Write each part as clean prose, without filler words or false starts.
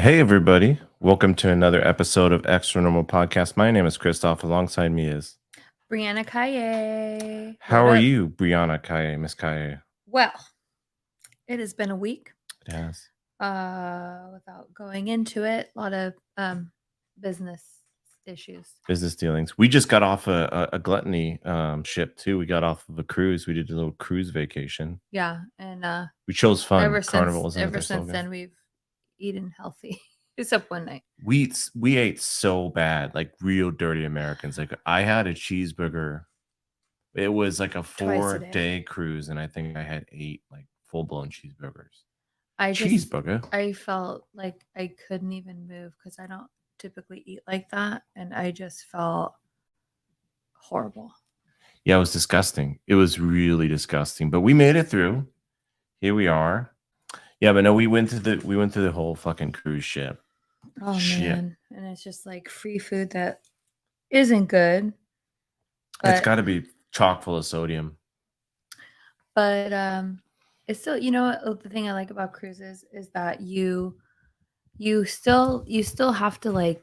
Hey, everybody. Welcome to another episode of ExtraNormal Podcast. My name is Christoph. Alongside me is. Brianna Kaye. How What are up? you, Brianna Kaye, Miss Kaye? Well, it has been a week. It has. Without going into it, a lot of business issues. Business dealings. We just got off a gluttony ship, too. We got off of a cruise. We did a little cruise vacation. Yeah, and We chose fun. ever Carnival, since wasn't it ever their since slogan? then we've eaten healthy, except one night. We ate so bad, like real dirty Americans. Like I had a cheeseburger. It was like a Twice a day. 4-day cruise, and I think I had 8 like full-blown cheeseburgers. I I felt like I couldn't even move because I don't typically eat like that, and I just felt horrible. Yeah, it was disgusting. It was really disgusting, but we made it through. Here we are. Yeah, but no, we went through the whole fucking cruise ship. Oh Shit. man, and it's just like free food that isn't good. It's But got to be chock full of sodium. But it's still, the thing I like about cruises is that you still have to like,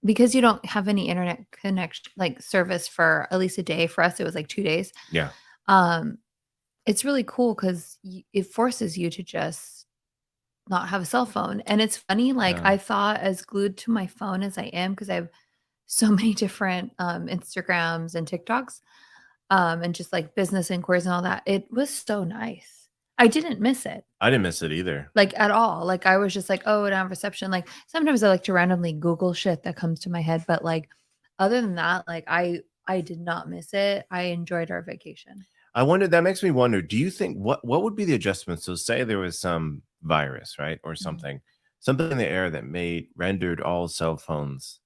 because you don't have any internet connection like service for at least a day. For us, it was like 2 days. Yeah. Um, it's really cool because it forces you to just not have a cell phone. And it's funny, like Yeah. I thought as glued to my phone as I am because I have so many different Instagrams and TikToks. And just like business inquiries and all that. It was so nice. I didn't miss it, I didn't miss it either. like, at all. Like, I was just like, "Oh, I don't have reception." Like, sometimes I like to randomly Google shit that comes to my head, but, like, other than that, like, I did not miss it. I enjoyed our vacation. I wonder, that makes me wonder, do you think what would be the adjustments? So say there was some virus, right? Or Mhm. something in the air that rendered all cell phones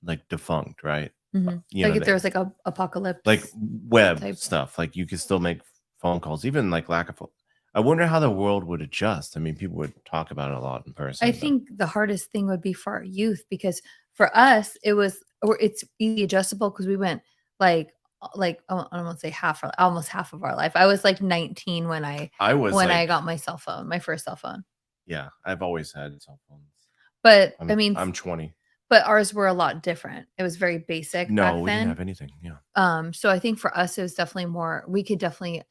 like defunct, right? Mhm. You Like, know, if there that was, like, a like apocalypse web type. stuff, like you could still make phone calls, even like lack of I wonder how the world would adjust. I mean, people would talk about it a lot in I person, but think the hardest thing would be for our youth because for us, it's easy adjustable because we went like I don't want to say almost half of our life. I was like 19 when I I was when I like, got my cell phone, my first cell phone. yeah, I've always had cell phones. But I I'm mean, I'm 20. but ours were a lot different. It was very basic No, back we didn't then. have anything. Yeah. So I think for us, it was definitely more. We could definitely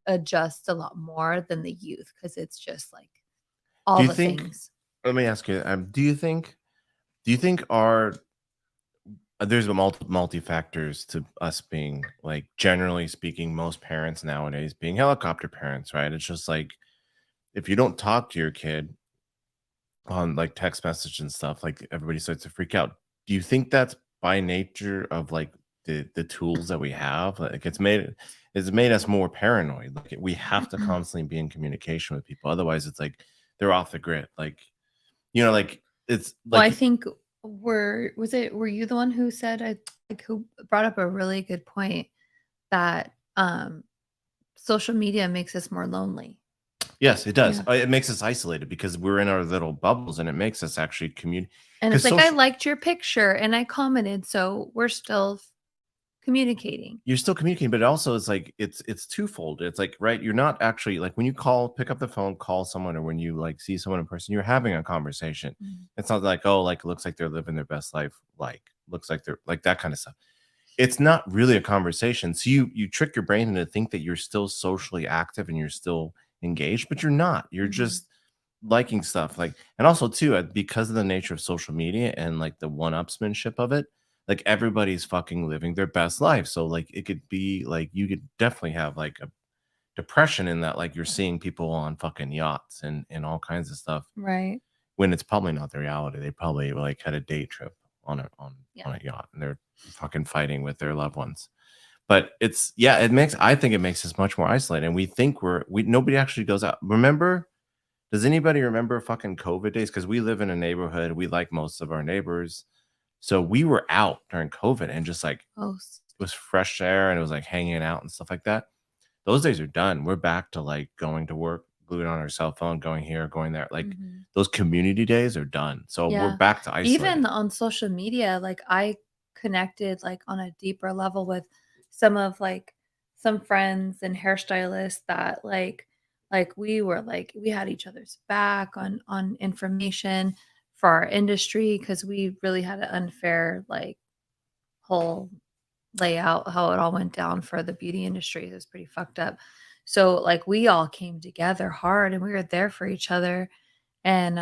adjust a lot more than the youth because it's just like Do all you the think? things. Let me ask you. Do you think our there's a multi factors to us being like, generally speaking, most parents nowadays being helicopter parents, right? It's just like if you don't talk to your kid on like text message and stuff, like everybody starts to freak out. Do you think that's by nature of like the tools that we have? Like it's made us more paranoid. Like we have to constantly be in communication with people. Otherwise, it's like they're off the grid. Like like it's Well, I like think were you the one who said who brought up a really good point that social media makes us more lonely. yes, it does. Yeah. It makes us isolated because we're in our little bubbles, and it makes us actually communicate. And it's Because like I social liked your picture and I commented, so we're still communicating. You're still communicating, but it also is like it's twofold. It's like, right, you're not actually like when you pick up the phone, call someone, or when you like see someone in person, you're having a conversation. Mhm. It's not like, oh, like it looks like they're living their best life, like looks like they're like that kind of stuff. It's not really a conversation. So you trick your brain into think that you're still socially active and you're still engaged, but you're not. You're Mhm. just liking stuff. Like, and also too, because of the nature of social media and like the one-upsmanship of it, like everybody's fucking living their best life. So like it could be like you could definitely have like a depression in that, like you're seeing people on fucking yachts and all kinds of stuff Right. when it's probably not the reality. They probably like had a day trip on a on Yeah. on a yacht and they're fucking fighting with their loved ones. But it's yeah, I think it makes us much more isolated. And we think we nobody actually goes out. Remember, does anybody remember fucking COVID days? Because we live in a neighborhood, we like most of our neighbors. So we were out during COVID and just like Oh, it was fresh air and it was like hanging out and stuff like that. Those days are done. We're back to like going to work, glued on our cell phone, going here, going there. Like mhm. those community days are done. So we're Yeah. back to isolated. Even on social media, like I connected like on a deeper level with some of like some friends and hairstylists that like Like we had each other's back on information for our industry because we really had an unfair like whole layout how it all went down for the beauty industry. It was pretty fucked up. So like we all came together hard and we were there for each other. And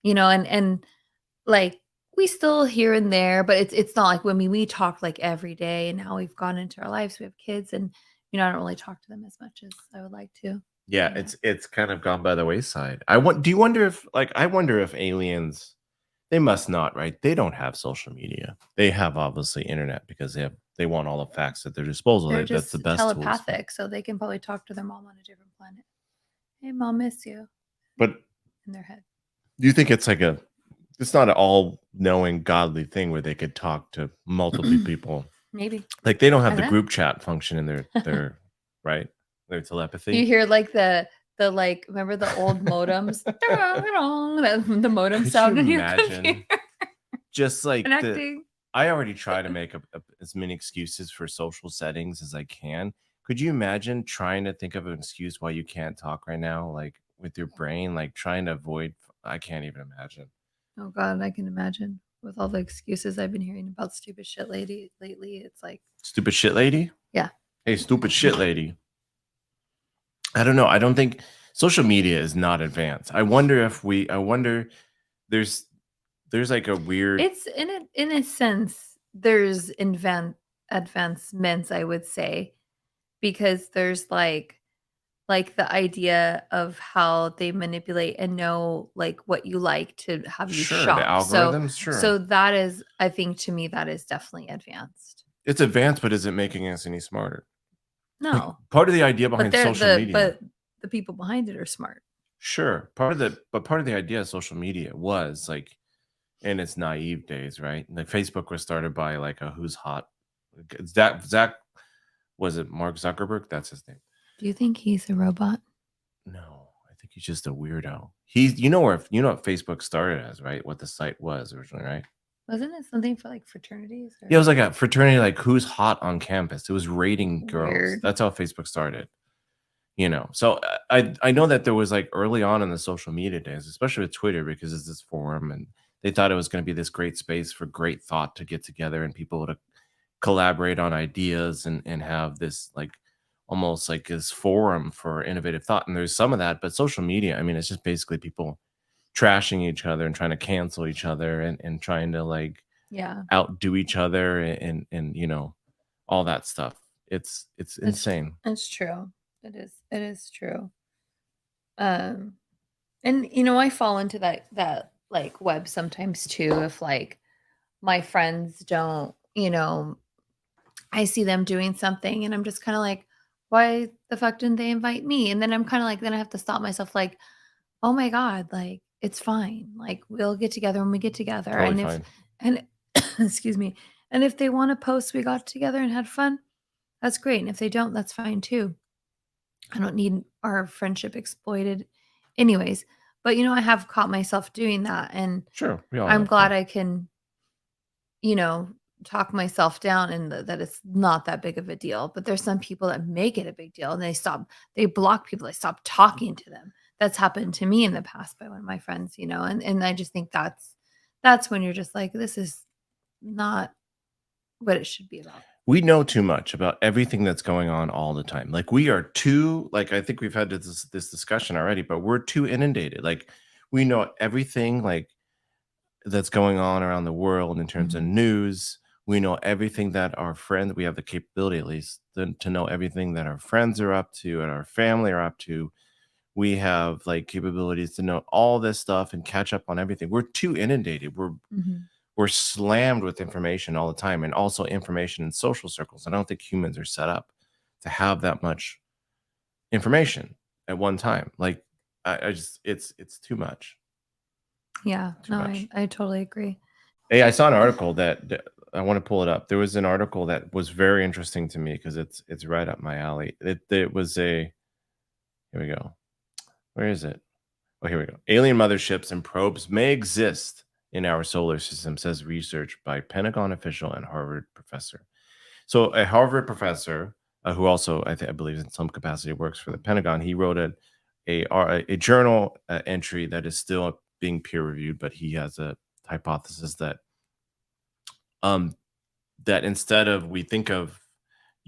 and like we still here and there, but it's not like when we talk like every day, and now we've gone into our lives, we have kids, and I don't really talk to them as much as I would like to. Yeah, Yeah. it's kind of gone by the wayside. Do you wonder if I wonder if aliens, they must not, right? They don't have social media. They have obviously internet because they want all the facts at their disposal. They're That's the just best tools for. telepathic, so they can probably talk to their mom on a different planet. Hey, mom, miss you But in their head. do you think it's not an all knowing godly thing where they could talk to multiple people? Maybe. Like they don't I have the don't know. group chat function in their right? Their You telepathy. hear like the like remember the old modems? The modem Could you sound in your imagine computer just like connecting. I already try to make as many excuses for social settings as I can. Could you imagine trying to think of an excuse why you can't talk right now, like with your brain, like trying to avoid? I can't even imagine. Oh god, I can imagine with all the excuses I've been hearing about stupid shit lately. It's like, Stupid shit lady. yeah. Hey, stupid shit lady. I don't know. I don't think social media is not advanced. I wonder there's like a weird. It's in a sense, there's advancements, I would say, because there's like the idea of how they manipulate and know like what you like to have you Sure, the shop. So algorithms, sure. so that is, I think to me that is definitely advanced. It's advanced, but is it making us any smarter? Like No, part of the idea but behind they're social media. the people behind it are smart. Sure. Part of the idea of social media was like in its naive days, right? Like Facebook was started by like a who's hot. Zach was it Mark Zuckerberg? That's his name. Do you think he's a robot? No, I think he's just a weirdo. He's what Facebook started as, right? What the site was originally, right? Wasn't it something for like fraternities or Yeah, it was like a fraternity, like who's hot on campus. It was rating girls. weird? That's how Facebook started. So I know that there was like early on in the social media days, especially with Twitter, because it's this forum, and they thought it was going to be this great space for great thought to get together and people to collaborate on ideas and have this like almost like this forum for innovative thought. And there's some of that, but social media, I mean, it's just basically people trashing each other and trying to cancel each other and trying to like Yeah. outdo each other and all that stuff. It's insane. It's true. It is true. Um and I fall into that like web sometimes too if like my friends don't, I see them doing something and I'm just kind of like, why the fuck didn't they invite me? And then I'm kind of like, then I have to stop myself like, oh my God, like it's fine. Like we'll get together when we get together. Totally And fine. and excuse me. And if they want to post we got together and had fun, that's great. And if they don't, that's fine too. I don't need our friendship exploited anyways. But I have caught myself doing that and Sure, we all I'm have. glad Yeah. I can, you know, talk myself down and that it's not that big of a deal. But there's some people that make it a big deal and they block people, they stop talking to them. That's happened to me in the past by one of my friends, and I just think that's when you're just like, this is not what it should be about. We know too much about everything that's going on all the time. Like we are too like I think we've had this discussion already, but we're too inundated. Like we know everything like that's going on around the world in terms of Mhm. news. We know everything that our friends, we have the capability at least to know everything that our friends are up to and our family are up to. We have like capabilities to know all this stuff and catch up on everything. We're too inundated. Mhm. We're slammed with information all the time and also information in social circles. I don't think humans are set up to have that much information at one time. Like I just it's too much. Yeah, Too no, much. I totally agree. Hey, I saw an article that I want to pull it up. There was an article that was very interesting to me because it's right up my alley. It was a here we go. Where is it? Oh, here we go. Alien motherships and probes may exist in our solar system, says research by Pentagon official and Harvard professor. So, a Harvard professor who also I believe in some capacity works for the Pentagon. He wrote a journal entry that is still being peer reviewed, but he has a hypothesis that um that instead of we think of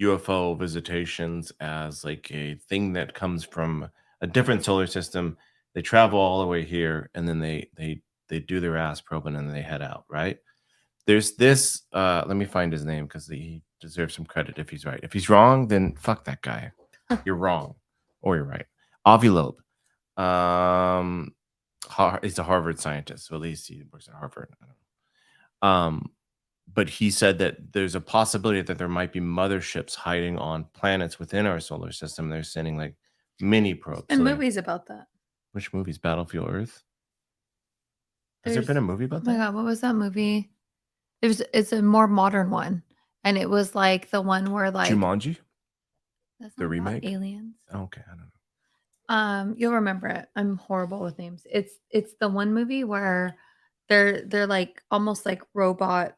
UFO visitations as like a thing that comes from a different solar system, they travel all the way here and then they do their ass probing and then they head out, right? There's this let me find his name because he deserves some credit if he's right. If he's wrong, then fuck that guy. You're wrong. Or you're right. Avi Loeb. He's a Harvard scientist, so at least he works at Harvard. I don't know. But he said that there's a possibility that there might be motherships hiding on planets within our solar system. They're sending like mini probes. And So movies about that. which movies? Battlefield Earth? Has there been a movie about Oh my that? god, what was that movie? It's a more modern one. And it was like the one where like Jumanji? that's The not about remake? aliens. Okay, I don't know. You'll remember it. I'm horrible with names. It's the one movie where they're like almost like robot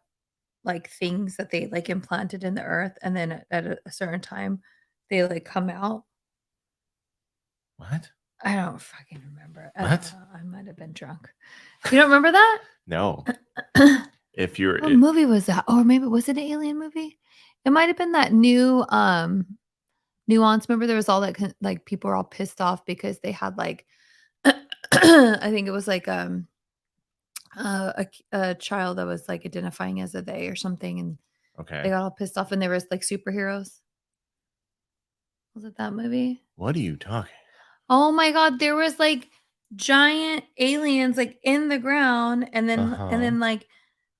like things that they like implanted in the earth, and then at a certain time they like come out. What? I don't fucking remember. What? I might have been drunk. You don't remember that? No. If you're What movie was that? Or maybe was it an alien movie? It might have been that new Nuance. Remember there was all that like people were all pissed off because they had like I think it was like a child that was like identifying as a they or something, and they okay. got all pissed off, and there was like superheroes. Was it that movie? What are you talking? Oh my god, there was like giant aliens like in the ground, and then like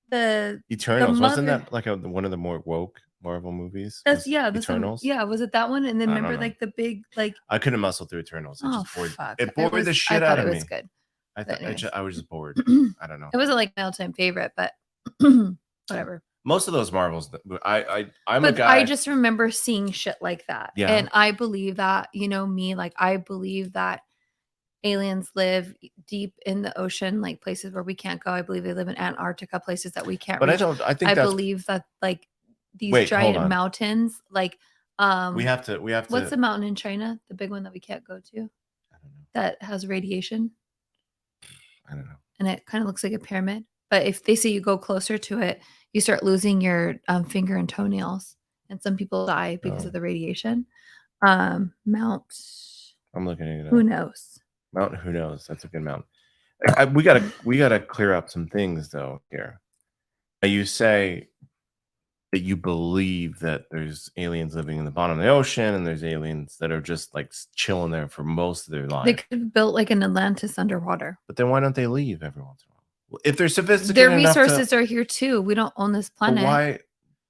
the Eternals. Wasn't mother. that like one of the more woke Marvel movies? That's Was yeah, that's Eternals? yeah. Was it that one? And then I don't remember know. like the big like I couldn't muscle through Eternals. It oh just bored. fuck, It bored the I shit thought out it of was me. good. I But thought anyways. I was just bored. I don't know. It wasn't like my all-time favorite, but whatever. Most of those Marvels, I'm a But guy. I just remember seeing shit like that. Yeah. And I believe that, you know me, like I believe that aliens live deep in the ocean, like places where we can't go. I believe they live in Antarctica, places that we can't But I reach. don't. I think I that's. believe that like these Wait, hold giant on. mountains, like We have to. what's the mountain in China? The big one that we can't go to I don't know. that has radiation I don't know. and it kind of looks like a pyramid. But if they say you go closer to it, you start losing your finger and toenails, and some people die because Oh. of the radiation. Mount. I'm looking at it. Who knows? Mount. Who knows? That's a good mountain. We gotta clear up some things though here. You say that you believe that there's aliens living in the bottom of the ocean and there's aliens that are just like chilling there for most of their They life. could have built like an Atlantis underwater. But then why don't they leave every once in a while? If they're Their sophisticated enough resources are here too. We don't own this but planet. why,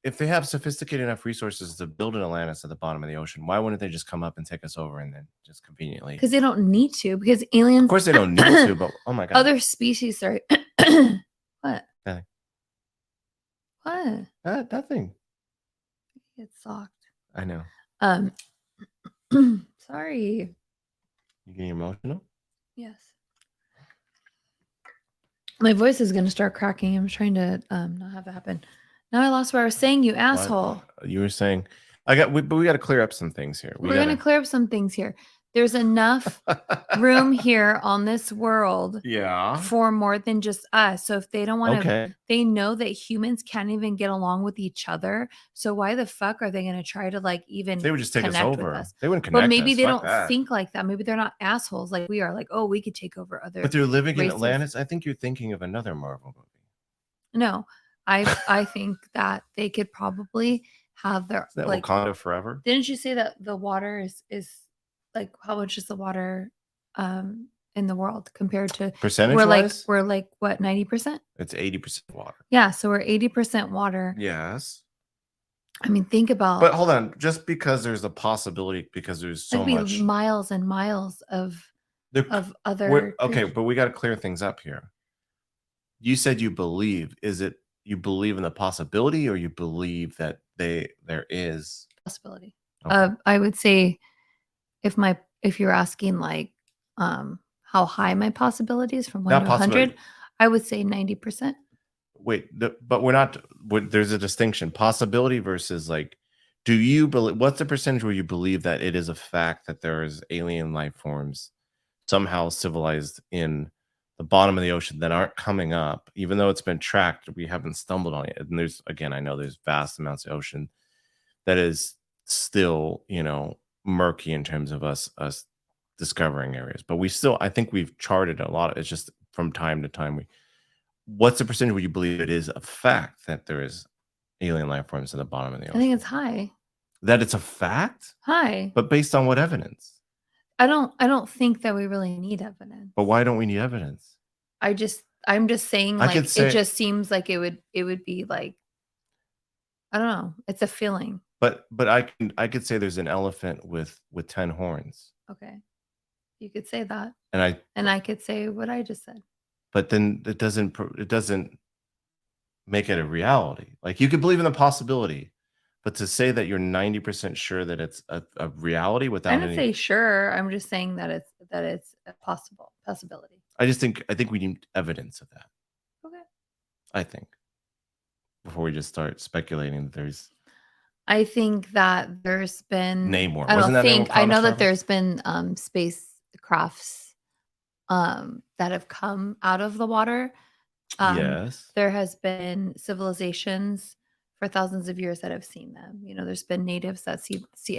if they have sophisticated enough resources to build an Atlantis at the bottom of the ocean, why wouldn't they just come up and take us over and then just conveniently? Because they don't need to. Because aliens. Of course they don't need to, but oh my god. Other species. Sorry. What? Nothing. What? Nothing. Get socked. I know. Sorry. You getting emotional? Yes. My voice is going to start cracking. I'm trying to not have it happen. Now I lost what I was saying, you asshole. What? You were saying, but we got to clear up some things here. We're going to clear up some things here. There's enough room here on this world Yeah. for more than just us. So if they don't want to, Okay. they know that humans can't even get along with each other. So why the fuck are they going to try to like even They would just take us connect with over. us? They wouldn't connect But maybe us. they Fuck don't that. think like that. Maybe they're not assholes like we are. Like, oh, we could take over other. But they're living in races. Atlantis. I think you're thinking of another Marvel movie. No, I think that they could probably have their Is that like Wakanda Forever? Didn't you say that the water is like how much is the water in the world compared to Percentage we're like what 90%? It's 80% water. Yeah, so we're 80% water. Yes. I mean, think about. But hold on, just because there's a possibility, because there's so much miles and miles of other. Okay, but we got to clear things up here. You said you believe. Is it you believe in the possibility, or you believe that there is possibility? Okay. I would say if you're asking like how high my possibility is from 1 to 100, I would say 90%. Wait, but we're not. There's a distinction: possibility versus like Do you believe? What's the percentage where you believe that it is a fact that there is alien life forms somehow civilized in the bottom of the ocean that aren't coming up, even though it's been tracked, we haven't stumbled on it. And there's again, I know there's vast amounts of ocean that is still, murky in terms of us discovering areas. But we still, I think we've charted a lot. It's just from time to time. What's the percentage where you believe it is a fact that there is alien life forms at the bottom of the I think ocean? it's high. That it's a fact, High. but based on what evidence? I don't think that we really need evidence. But why don't we need evidence? I'm just saying, I could like, it say, just seems like it would be like, I don't know. It's a feeling. but I could say there's an elephant with 10 horns, Okay. You could say that. and And I could say what I just said. but then it doesn't make it a reality. Like you could believe in the possibility, but to say that you're 90% sure that it's a reality I without didn't any, say sure. I'm just saying that it's a possibility. I think we need evidence of that. Okay. I think before we just start speculating that there's I think that there's been Namor. I Wasn't don't that name think I Thomas know that Travis? there's been spacecrafts that have come out of the water. Yes. There has been civilizations for thousands of years that have seen them. There's been natives that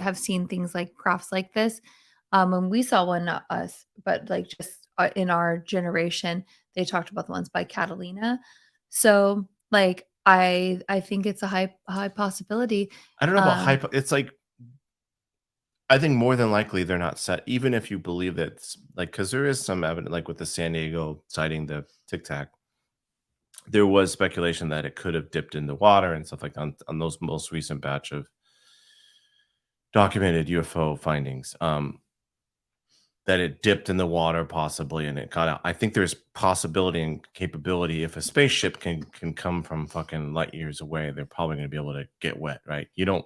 have seen things like crafts like this. And we saw one, not us, but like just in our generation, they talked about the ones by Catalina. So like I think it's a high possibility. I don't know about Um, hype. It's like I think more than likely they're not set, even if you believe that it's like because there is some evidence, like with the San Diego sighting, the Tic Tac, there was speculation that it could have dipped in the water and stuff like that on those most recent batch of documented UFO findings. That it dipped in the water possibly and it got out. I think there's possibility and capability if a spaceship can come from fucking light years away, they're probably going to be able to get wet, right? You don't.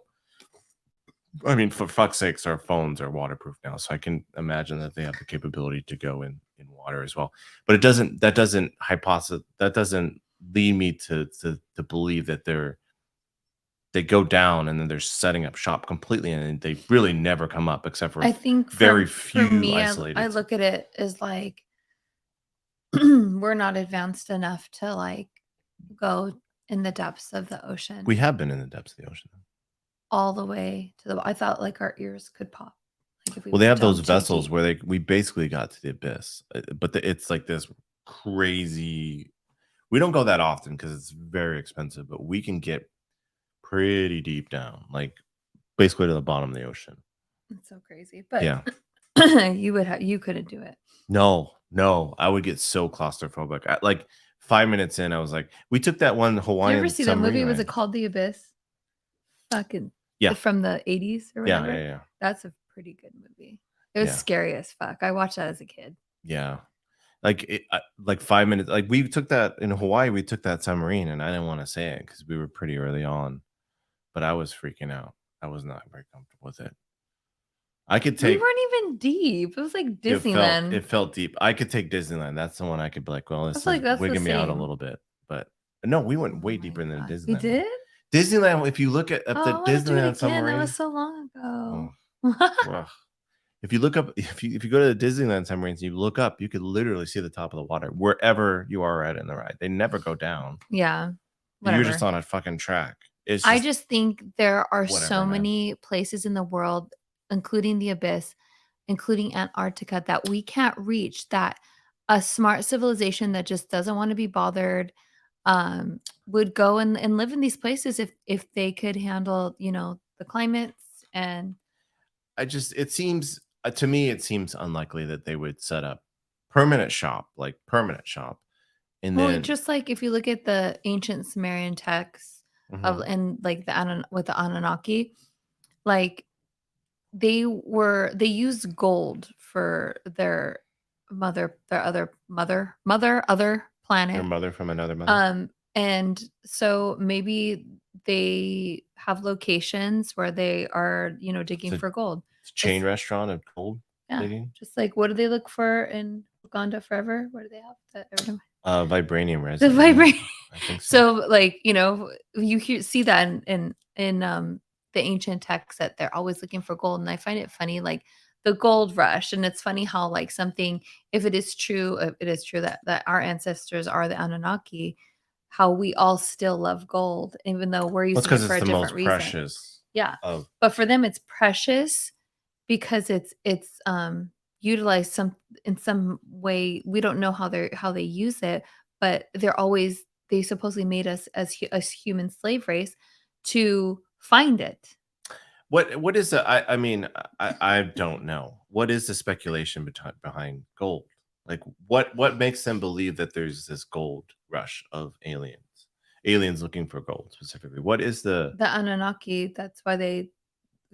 I mean, for fuck's sakes, our phones are waterproof now, so I can imagine that they have the capability to go in water as well. But it doesn't. That doesn't hypothesis. That doesn't lead me to believe that they go down and then they're setting up shop completely, and they really never come up except for I think very for few me, I isolated. look at it as like we're not advanced enough to like go in the depths of the ocean We have been in the depths of the ocean. all the way to the. I thought like our ears could pop, like if we Well, they went have those down too vessels deep. where we basically got to the abyss, but it's like this crazy. We don't go that often because it's very expensive, but we can get pretty deep down, like basically to the bottom of the ocean. It's so crazy, but Yeah. you couldn't do it. No, I would get so claustrophobic. Like 5 minutes in, I was like, we took that one Did you ever Hawaiian see that movie? submarine Was it ride. called The Abyss? Fucking Yeah, from the 80s or yeah, whatever. yeah, yeah, That's a pretty good movie. It was yeah, scary as fuck. I watched that as a kid. yeah. Like 5 minutes. Like we took that in Hawaii. We took that submarine, and I didn't want to say it because we were pretty early on, but I was freaking out. I was not very comfortable with it. I could We take weren't even deep. It was like it Disneyland. felt deep. I could take Disneyland. That's the one I could be like, well, I this feel is like that's the wigging me out a same. little bit. But no, we Oh went way my deeper than the god. We Disneyland one. did? Disneyland, if you look at Oh, the I want to do it Disneyland again. That submarine, was so long oh, ago. ugh. If you look up, if you go to the Disneyland submarines, you look up, you could literally see the top of the water wherever you are at in the ride. They never go down. Yeah. You're just Whatever. on a fucking track. It's I just just think there are whatever, so man. many places in the world, including the abyss, including Antarctica, that we can't reach, that a smart civilization that just doesn't want to be bothered would go and live in these places if they could handle, the climates and It seems to me, it seems unlikely that they would set up permanent shop, like permanent shop, and well, then just like if you look at the ancient Sumerian texts of mhm. and like with the Anunnaki, like they used gold for their other Their planet. mother from another mother. And so maybe they have locations where they are, It's digging a for gold. chain It's restaurant of gold Yeah, digging. just like what do they look for in Uganda forever? What do they have that every time? Vibranium The resin, right? vibrate. I think so. So like, you see that in the ancient texts that they're always looking for gold. And I find it funny, like the gold rush. And it's funny how like something, if it is true, that our ancestors are the Anunnaki, how we all still love gold, even though we're Well, it's using it because for it's a the different most reason. precious Yeah. of. But for them it's precious because it's utilized in some way. We don't know how they use it, but they supposedly made us as human slave race to find it. What is the I mean, I don't know. What is the speculation behind gold? Like what makes them believe that there's this gold rush of aliens? Aliens looking for gold specifically. What is the The Anunnaki, that's why they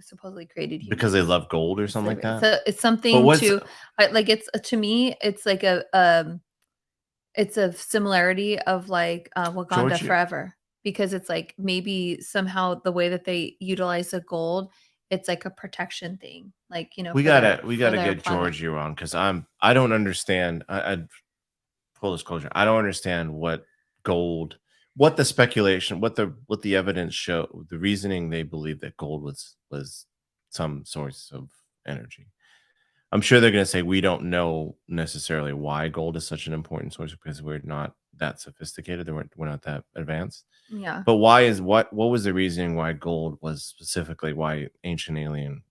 supposedly created because they humans love gold or as something like slavery. that? So it's But something what's to like to me it's like it's a similarity of like Wakanda Georgia? Forever, because it's like maybe somehow the way that they utilize the gold, it's like a protection thing, like We for gotta their we gotta get planet. Georgia on because I don't understand. I full disclosure, I don't understand what gold, what the speculation, what the evidence show, the reasoning they believe that gold was some source of energy. I'm sure they're going to say we don't know necessarily why gold is such an important source because we're not that sophisticated. We're not that advanced. Yeah. But why is what was the reasoning why gold was specifically why ancient alien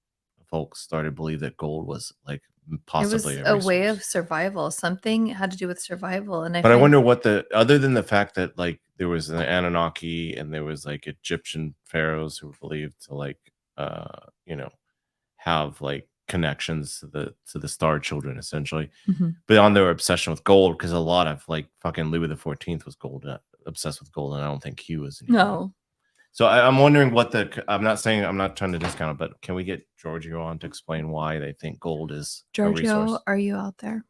folks started to believe that gold was like It possibly was a a way resource? of survival. Something had to do with survival. And I But I find wonder what the other than the fact that like there was an Anunnaki and there was like Egyptian pharaohs who were believed to like you know have like connections to the star children essentially. Mhm. But on their obsession with gold, because a lot of like fucking Louis the 14th was gold obsessed with gold, and I don't think he was anymore. No. So I'm wondering what the I'm not saying I'm not trying to discount it, but can we get Giorgio on to explain why they think gold is a Giorgio, resource? are you out there?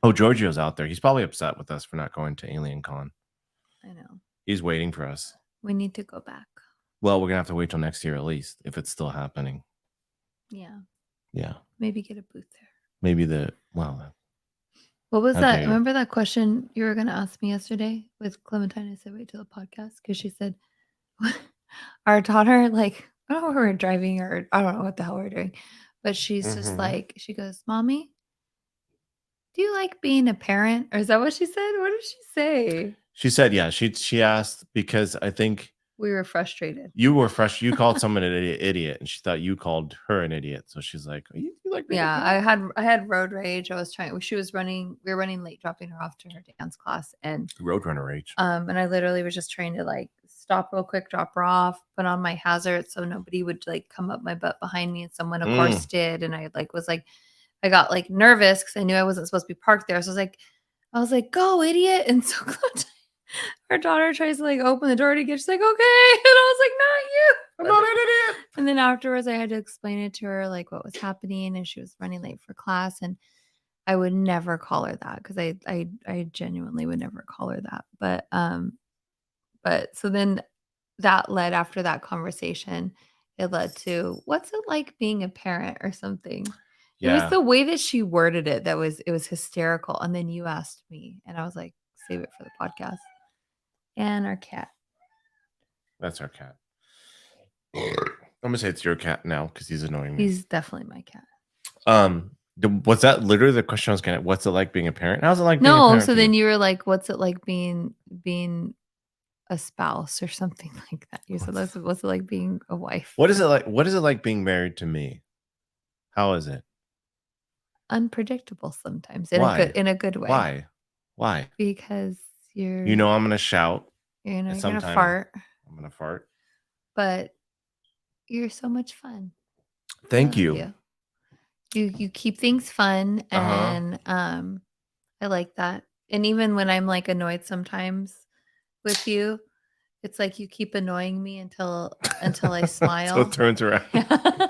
Oh, Giorgio's out there. He's probably upset with us for not going to Alien Con. I know. He's waiting for us. We need to go back. Well, we're gonna have to wait till next year at least if it's still happening. Yeah. Yeah, Maybe get a booth there. maybe the well. What was How that? dare you? Remember that question you were going to ask me yesterday with Clementine? I said, wait till the podcast. Because she said, our daughter, like, I don't know where we're driving or I don't know what the hell we're doing. But she's just Mhm. like, she goes, Mommy, do you like being a parent? Or is that what she said? What did she say? She said, yeah. She asked because I think We were frustrated. you were fresh. You called someone an idiot, and she thought you called her an idiot. So she's like, you like being a Yeah, parent? I had road rage. I was trying. She was running. We were running late, dropping her off to her dance class, and Roadrunner age. and I literally was just trying to like stop real quick, drop her off, put on my hazard so nobody would like come up my butt behind me, and someone of course did, and I like was like, I got like nervous because I knew I wasn't supposed to be parked there, so I was like, go idiot, and so her daughter tries to like open the door to get, she's like, okay, and I was like, not you. I'm not an idiot. And then afterwards, I had to explain it to her, like what was happening, and she was running late for class. And I would never call her that because I genuinely would never call her that. But so then that led after that conversation, it led to what's it like being a parent or something. It was Yeah, the way that she worded it that was it was hysterical. And then you asked me, and I was like, save it for the podcast. And our cat. that's our cat. I'm gonna say it's your cat now because he's annoying me. He's definitely my cat. Was that literally the question I was gonna? What's it like being a parent? How's it like being a No, parent so for you? then you were like, what's it like being a spouse or something like that? You said, what's it like being a wife? What is it like? What is it like being married to me? How is it? Unpredictable sometimes Why? in a good way Why? Why? because You know I'm gonna shout, and you're gonna sometimes fart, I'm gonna fart. but you're so much fun. I Thank love you. you. You keep things fun, Uh huh. and I like that. And even when I'm like annoyed sometimes with you, it's like you keep annoying me until I So it smile. turns around. Yeah.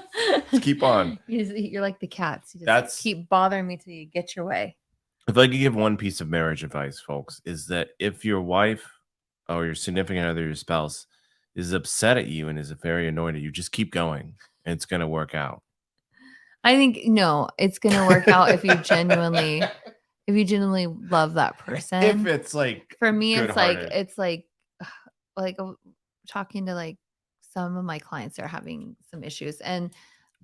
Let's keep on. You're like the cats. You just That's keep bothering me till you get your way. if I could give one piece of marriage advice, folks, is that if your wife or your significant other, your spouse, is upset at you and is very annoyed at you, just keep going. And it's gonna work out. I think no, it's gonna work out if you genuinely love that If person. it's like For me, good hearted. it's like like talking to like some of my clients are having some issues. And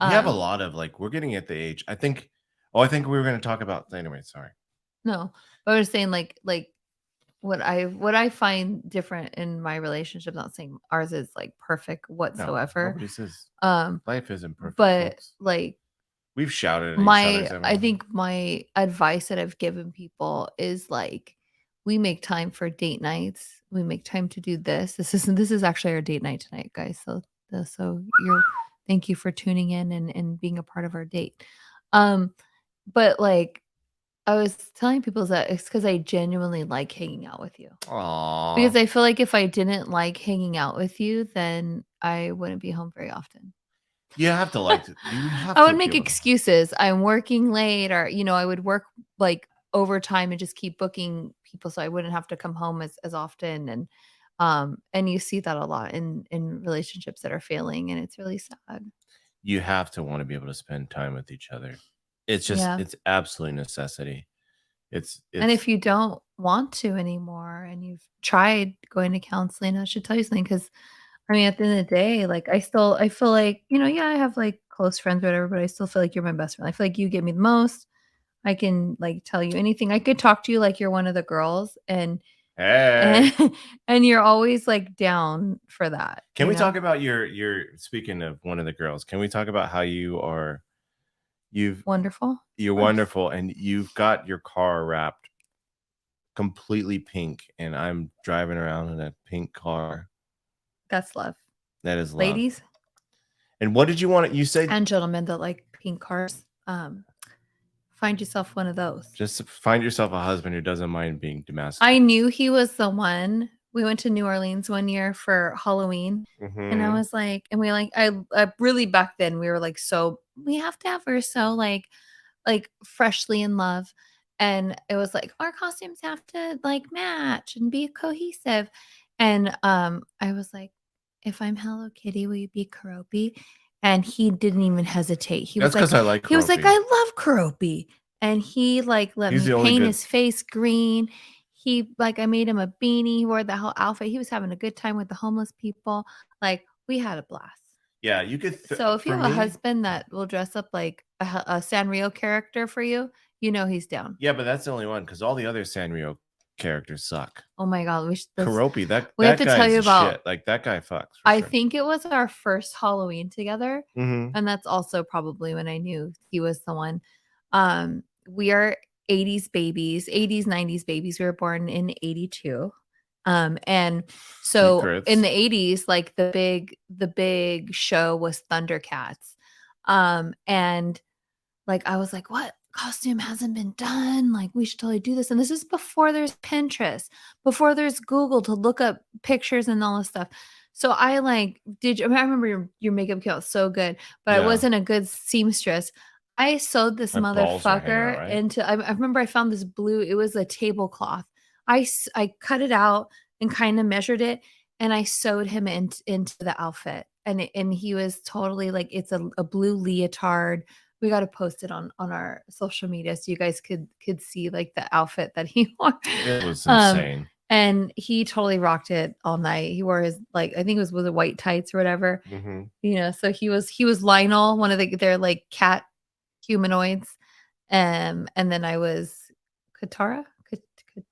We have a um lot of like we're getting at the age. I think. Oh, I think we were going to talk about anyway. Sorry. no, but I was saying like what I find different in my relationship, not saying ours is like perfect No, whatsoever. nobody says Um, life isn't perfect, but folks. like We've shouted at each other. my I think my advice that I've given people is like we make time for date nights. We make time to do this. This is actually our date night tonight, guys. So you're thank you for tuning in and being a part of our date. Um, but like I was telling people that it's because I genuinely like hanging out with you. Because Aww. I feel like if I didn't like hanging out with you, then I wouldn't be home very often. You have to like to. You have I to would be make able to. excuses. I'm working late or, I would work like overtime and just keep booking people so I wouldn't have to come home as often. And you see that a lot in relationships that are failing, and it's really sad. You have to want to be able to spend time with each other. It's just Yeah. it's absolutely necessity. And It's if you don't want to anymore and you've tried going to counseling, I should tell you something because I mean, at the end of the day, like I feel like, yeah, I have like close friends or whatever, but I still feel like you're my best friend. I feel like you give me the most. I can like tell you anything. I could talk to you like you're one of the girls and hey. and you're always like down for that, Can we talk about speaking of one of the girls? Can we talk about how you've Wonderful. you're Of course. wonderful and you've got your car wrapped completely pink and I'm driving around in a pink car. That's love. That is love. Ladies And what did you want? You said and gentlemen that like pink cars. Find yourself one of those. just find yourself a husband who doesn't mind being I domestic. knew he was the one. We went to New Orleans one year for Halloween, and I Mm-hmm. was like, and we like, I really back then we were like, so we have to have her so like freshly in love, and it was like our costumes have to like match and be cohesive, and I was like, if I'm Hello Kitty, will you be Karopi? And he didn't even hesitate. He That's was like, because I like I Karopi. love Karopi. And he like let He's me the only paint good. his face green. He like I made him a beanie. He wore the whole outfit. He was having a good time with the homeless people. Like we had a blast. Yeah, you could. So if you For have a me, husband that will dress up like a Sanrio character for you, you know he's down. yeah, but that's the only one because all the other Sanrio characters suck. Oh my god, Karopi, that we have that to guy tell is you a about. shit. Like that guy fucks for I sure. think it was our first Halloween together, Mm-hmm. and that's also probably when I knew he was the one. We are 80s babies, 80s, 90s babies. We were born in 82. And so in Secrets. the 80s, like the big show was Thundercats. And like I was like, "What costume hasn't been done? Like we should totally do this." And this is before there's Pinterest, before there's Google to look up pictures and all this stuff. So I like did I remember your makeup kit was so good, but I Yeah, wasn't a good seamstress. I sewed this my balls were hanging out, motherfucker right? into I remember I found this blue, it was a tablecloth. I cut it out and kind of measured it and I sewed him into the outfit. And he was totally like it's a blue leotard. We got to post it on our social media so you guys could see like the outfit that he wore. It was Um, insane. and he totally rocked it all night. He wore his like I think it was the white tights or whatever. Mm-hmm. So he was Lionel, one of their like cat humanoids. And then I was Katara.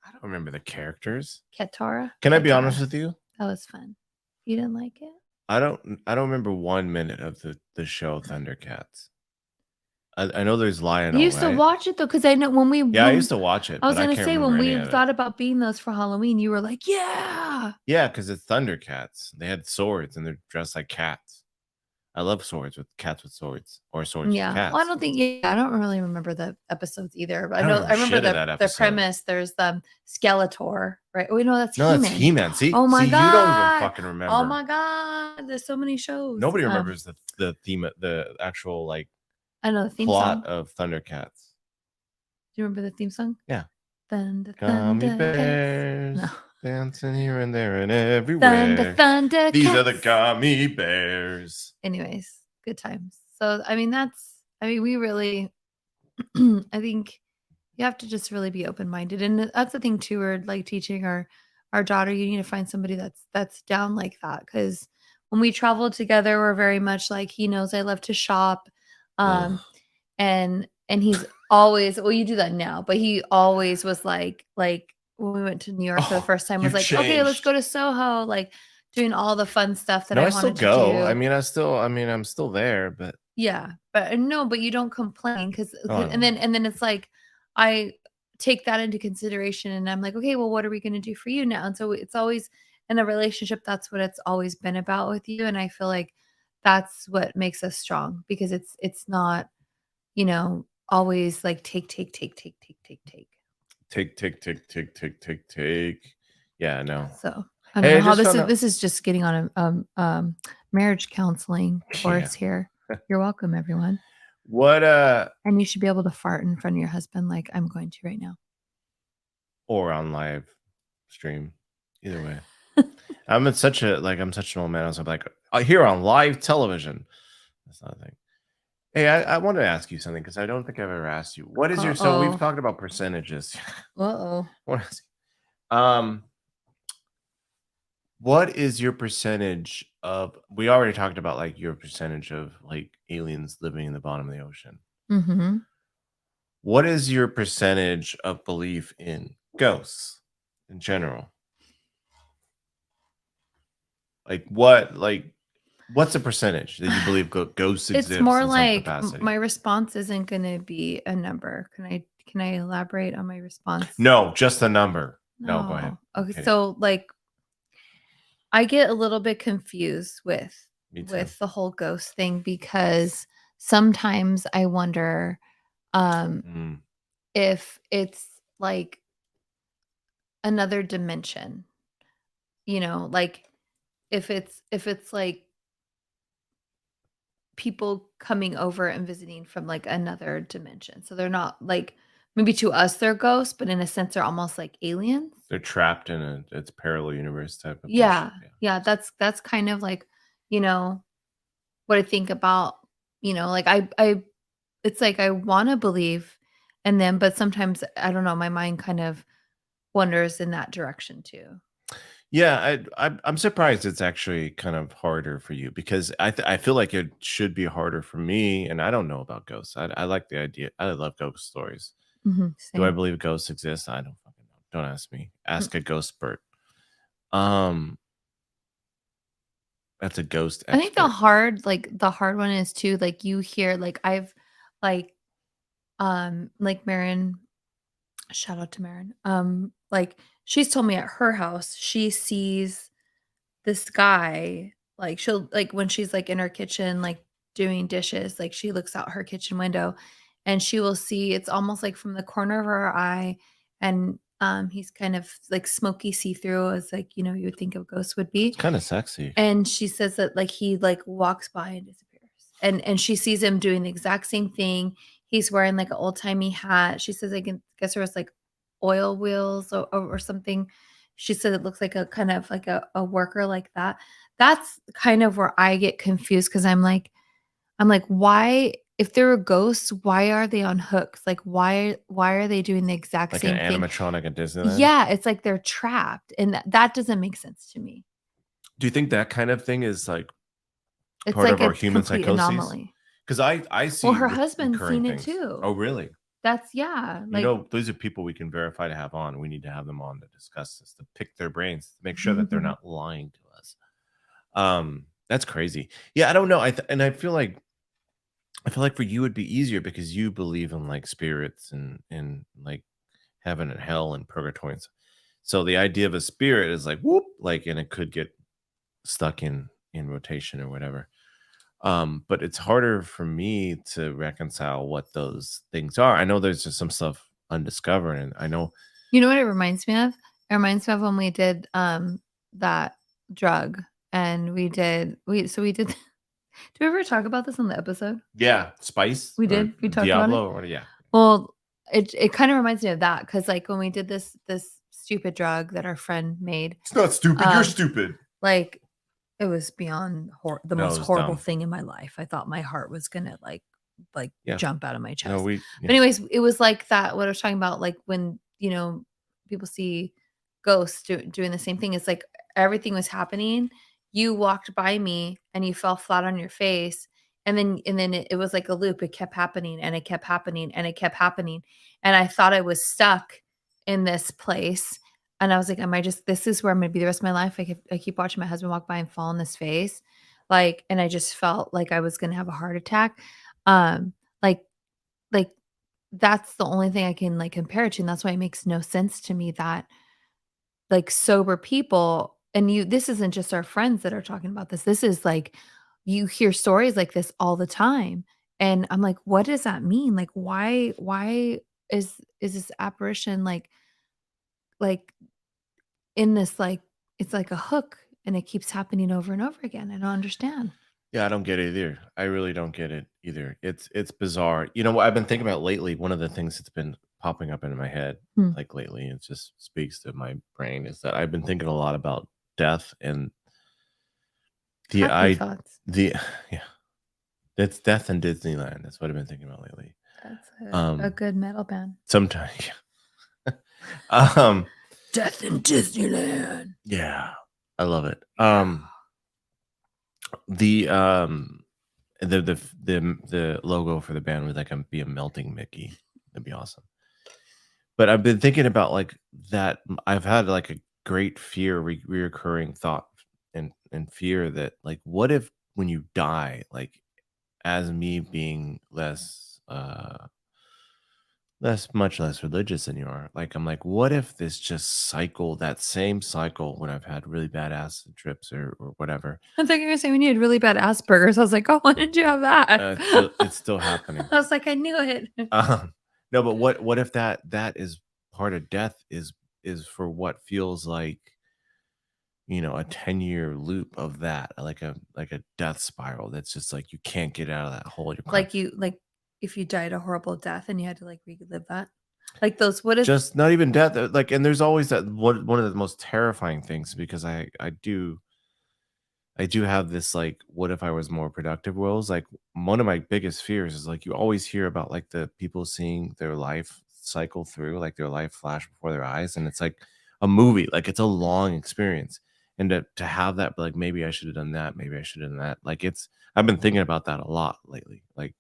I don't remember the characters. Katara. Can I be honest Katara. with you? That was fun. You didn't like it? I don't remember 1 minute of the show Thundercats. I know there's You Lionel, used to right? watch it though, because I know Yeah, I used to watch it, I but was I gonna can't say remember when any we of it. thought about being those for Halloween, you were like, "Yeah." Yeah, because it's Thundercats. They had swords and they're dressed like cats. I love swords with cats with swords or swords with Yeah. Well, I cats. don't think yeah, I don't really remember the episodes either, but I don't remember I remember shit of that the episode. premise. There's Skeletor, right? Oh, no, that's No, that's He-Man. He-Man. See, Oh my see, you don't even god. fucking Oh remember. my god. There's so many shows. Nobody remembers the theme, the actual like I know the theme plot song. of Thundercats. Do you remember the theme song? Yeah. Thunder, Gummy Thundercats. No. bears dancing here and there and everywhere. These are the Thundercats. gummy bears. Anyways, good times. So I mean we really I think you have to just really be open-minded. And that's the thing too, we're like teaching our daughter, you need to find somebody that's down like that. Cause when we traveled together, we're very much like he knows I love to shop. Ugh. And he's always, well, you do that now, but he always was like when we went to New York for the Oh, first time, was you've like, okay, let's go changed. to Soho, like doing all the fun stuff that No, I I still wanted to go. do. I'm still there, but Yeah, but no, but you don't complain because oh, I don't and know. then it's like I take that into consideration and I'm like, okay, well, what are we going to do for you now? And so it's always in a relationship, that's what it's always been about with you. And I feel like that's what makes us strong because it's not, always like take, take, take, take, take, take, take. Take, take, take, take, take, take, take. Yeah, Yeah. no. So I don't Hey, know I how just found out. this is just getting on a marriage counseling Yeah. course here. You're welcome, everyone. What And you should be able to fart in front of your husband like I'm going to right now. or on live stream. Either way. I'm such an old man. I was like here on live television. That's not a thing. Hey, I wanted to ask you something because I don't think I've ever asked you. What is your so we've Uh-oh. talked about percentages. Uh-oh. What is- um what is your percentage of we already talked about like your percentage of like aliens living in the bottom of the ocean. Mhm. What is your percentage of belief in ghosts in general? What's the percentage that you believe ghosts It's exist more in some like my capacity? response isn't gonna be a number. Can I elaborate on my response? No, just the number. No, go ahead. No. I'm Okay, kidding. so like I get a little bit confused Me too. with the whole ghost thing because sometimes I wonder um Mm. if it's like another dimension, like if it's like people coming over and visiting from like another dimension. So they're not like maybe to us they're ghosts, but in a sense they're almost like aliens. They're trapped in a it's parallel universe type of Yeah. bullshit. Yeah. Yeah, that's kind of like, you know, what I think about, like I it's like I want to believe in them, but sometimes I don't know, my mind kind of wanders in that direction too. Yeah, I'm surprised it's actually kind of harder for you because I feel like it should be harder for me, and I don't know about ghosts. I like the idea. I love ghost stories. Do I Same. believe ghosts exist? I don't fucking know. Don't ask me. Mm. Ask a ghost expert. Um, that's a ghost I think expert. the hard one is too, like you hear, like I've like like Marin, shout out to Marin. Like she's told me at her house, she sees this guy, like she'll like when she's like in her kitchen, like doing dishes, like she looks out her kitchen window and she will see it's almost like from the corner of her eye. And he's kind of like smoky see-through as like, you would think a ghost would It's be. kind of sexy. And she says that, like, he, like, walks by and disappears, and she sees him doing the exact same thing. He's wearing, like, an old-timey hat. She says, I can guess there was, like, oil wheels or something. She said it looks like a kind of like a worker like that. That's kind of where I get confused because 'cause I'm like, "Why if they're ghosts, why are they on hooks? Like, why are they doing the exact Like an same thing?" animatronic at Disneyland. Yeah, it's like they're trapped, and that doesn't make sense to me. Do you think that kind of thing is like It's part like of our a human complete psychoses? anomaly. Because I Well, see her husband's recurring seen it things. too. Oh, really? That's yeah, You like know, those are people we can verify to have on. We need to have them on to discuss this, to pick their brains, to make sure that they're not lying to us. That's crazy. Yeah, I don't know. And I feel like for you it'd be easier because you believe in like spirits and like heaven and hell and purgatory. So the idea of a spirit is like whoop, like, and it could get stuck in rotation or whatever. But it's harder for me to reconcile what those things are. I know there's just some stuff undiscovered, and I know you know what it reminds me of? It reminds me of when we did, that drug and we did did we ever talk about this on the episode? yeah, spice We or did? We talked about it? Diablo or yeah. Well, it kinda reminds me of that because like, when we did this stupid drug that our friend made, It's not stupid. You're um, stupid. like, it was beyond the No, most it was horrible dumb. thing in my life. I thought my heart was gonna, like, Yeah. jump out of my No, chest. we But yeah. anyways, it was like that what I was talking about, like, when, people see ghosts doing the same thing. It's like everything was happening, you walked by me and you fell flat on your face, and then it was like a loop. It kept happening, and it kept happening, and it kept happening, and I thought I was stuck in this place, and I was like, "Am I just this is where I'm gonna be the rest of my life?" I keep watching my husband walk by and fall on his face, like, and I just felt like I was gonna have a heart attack. Um, like like, that's the only thing I can, like, compare it to, and that's why it makes no sense to me that, like, sober people and you this isn't just our friends that are talking about this. This is, like you hear stories like this all the time, and I'm like, "What does that mean? Like, why is this apparition, like, in this, like it's like a hook, and it keeps happening over and over again. I don't understand." Yeah, I don't get it either. I really don't get it either. It's bizarre. You know what I've been thinking about lately? One of the things that's been popping up into my head, Hmm. like lately, it just speaks to my brain, is that I've been thinking a lot about death and the Happy I thoughts. the yeah, it's death in Disneyland. That's what I've been thinking about lately. That's a Um, good metal band. sometimes, um, Death in Disneyland. yeah, I love it. Yeah. The the logo for the band would like be a melting Mickey. That'd be awesome. But I've been thinking about like that. I've had like a great fear, reoccurring thought and fear that like, what if when you die, like as me being much less religious than you are, like I'm like, what if this just cycle, that same cycle when I've had really bad acid trips or whatever, I thought you were gonna say when you had really bad Asperger's. I was like, "Oh, when did you have that?" it's still happening. I was like, "I knew it." No, but what if that is part of death is for what feels like, a 10-year loop of that, like a death spiral that's just like you can't get out of that hole. Like, if you died a horrible death and you had to, like, relive that? Like those what if Just not even death, like, and there's always that one of the most terrifying things because I do have this like, what if I was more productive worlds? Like one of my biggest fears is like you always hear about like the people seeing their life cycle through, like their life flash before their eyes, and it's like a movie, like it's a long experience. And to have that, like maybe I should have done that, maybe I should have done that. Like I've been thinking about that a lot lately. Like,